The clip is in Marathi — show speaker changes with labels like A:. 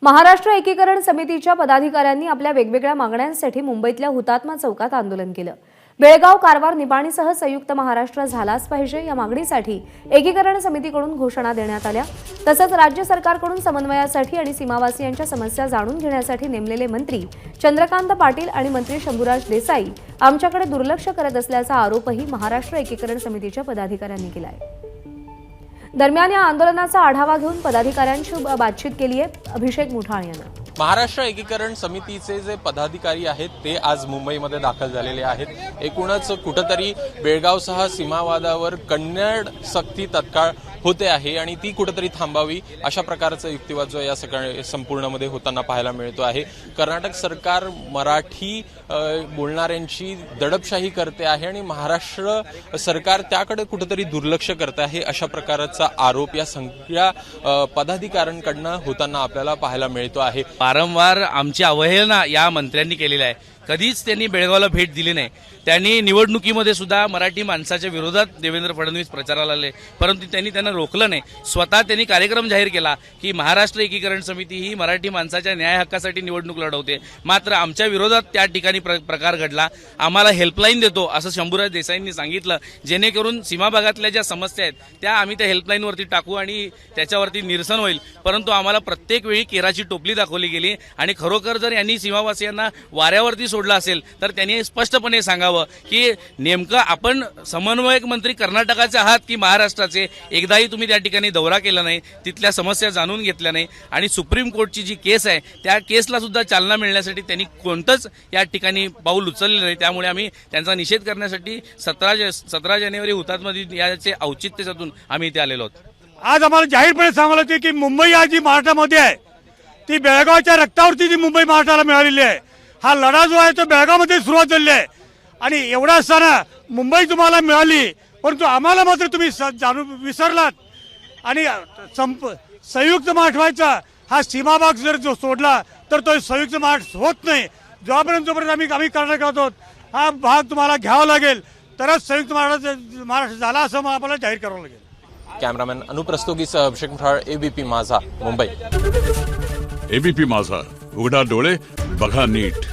A: महाराष्ट्र एकीकरण समितीच्या पदाधिकाऱ्यांनी आपल्या वेगवेगळ्या मागण्यांसाठी मुंबईतल्या हुतात्मा चौकात आंदोलन केलं। बेळगाव कारवार निपाणीसह संयुक्त महाराष्ट्र झालाच पाहिजे या मागणीसाठी एकीकरण समितीकडून घोषणा देण्यात आल्या। तसंच राज्य सरकारकडून समन्वयासाठी आणि सीमावासियांच्या समस्या जाणून घेण्यासाठी नेमलेले मंत्री चंद्रकांत पाटील आणि मंत्री शंभूराज देसाई आमच्याकडे दुर्लक्ष करत असल्याचा आरोपही महाराष्ट्र एकीकरण समितीच्या पदाधिकाऱ्यांनी केलाय। दरम्यान या आंदोलनाचा आढावा घेऊन पदाधिकाऱ्यांशी बातचीत केली आहे अभिषेक मुठाळ यांनी।
B: महाराष्ट्र एकीकरण समितीचे जे पदाधिकारी आहेत ते आज मुंबईमध्ये दाखल झालेले आहेत। एकूणच कुठेतरी बेळगावसह सीमावादावर कन्नड सक्ती तत्काळ होते आहे आणि ती कुठेतरी थांबावी अशा प्रकारचा युक्तिवाद जो या संपूर्णमध्ये होताना पाहायला मिळतो आहे। कर्नाटक सरकार मराठी बोलणाऱ्यांची दडपशाही करते आहे आणि महाराष्ट्र सरकार त्याकडे कुठेतरी दुर्लक्ष करते आहे अशा प्रकारचा आरोप या सगळ्या पदाधिकाऱ्यांकडून होताना आपल्याला पाहायला मिळतो आहे।
C: वारंवार आमची अवहेलना या मंत्र्यांनी केलेली आहे। कधीच त्यांनी बेळगावला भेट दिली नाही। त्यांनी निवडणुकीमध्ये सुद्धा मराठी माणसाच्या विरोधात देवेंद्र फडणवीस प्रचाराला आले, परंतु त्यांना रोखलं नाही। स्वतः त्यांनी कार्यक्रम जाहीर केला की महाराष्ट्र एकीकरण समिती ही मराठी माणसाच्या न्याय हक्कासाठी निवडणूक लढवते, मात्र आमच्या विरोधात त्या ठिकाणी प्रकार घडला। आम्हाला हेल्पलाईन देतो असं शंभूराज देसाईंनी सांगितलं, जेणेकरून सीमा भागातल्या ज्या समस्या आहेत त्या आम्ही त्या हेल्पलाईनवरती टाकू आणि त्याच्यावरती निरसन होईल। परंतु आम्हाला प्रत्येक वेळी केराची टोपली दाखवली गेली आणि खरोखर जर यांनी सीमावासियांना वाऱ्यावरती सोडलं असेल तर त्यांनी स्पष्टपणे सांगावं की नेमकं आपण समन्वयक मंत्री कर्नाटकाचे आहात की महाराष्ट्राचे। एकदाही तुम्ही त्या ठिकाणी दौरा केला नाही, तिथल्या समस्या जाणून घेतल्या नाही आणि सुप्रीम कोर्टची जी केस आहे त्या केसला सुद्धा चालना मिळण्यासाठी त्यांनी कोणतंच या ठिकाणी पाऊल उचलले नाही। त्यामुळे आम्ही त्यांचा निषेध करण्यासाठी 17 जानेवारी हुतात्मा दिन याचे औचित्य साधून आम्ही इथे आलेलो आहोत।
D: आज आम्हाला जाहीरपणे सांगायला होते की मुंबई आज जी महाराष्ट्रामध्ये आहे ती बेळगावच्या रक्तावरती जी मुंबई महाराष्ट्राला मिळालेली आहे। हा लढा जो आहे तो बेळगावमध्ये सुरुवात झालेली आहे आणि एवढा असताना मुंबई तुम्हाला मिळाली, परंतु आम्हाला मात्र तुम्ही जाणून विसरलात आणि संयुक्त महाराष्ट्र व्हायचा हा सीमाभाग जर जो सोडला तर तो संयुक्त महाराष्ट्र होत नाही। जोपर्यंत आम्ही कर्नाटकात आहोत हा भाग तुम्हाला घ्यावा लागेल तरच संयुक्त महाराष्ट्र झाला असं आम्हाला जाहीर करावं लागेल।
B: कॅमेरामॅन अनुप्रस्तोगीसह अभिषेक मुठाळ, एबीपी माझा, मुंबई।
E: एबीपी माझा, उघडा डोळे बघा नीट।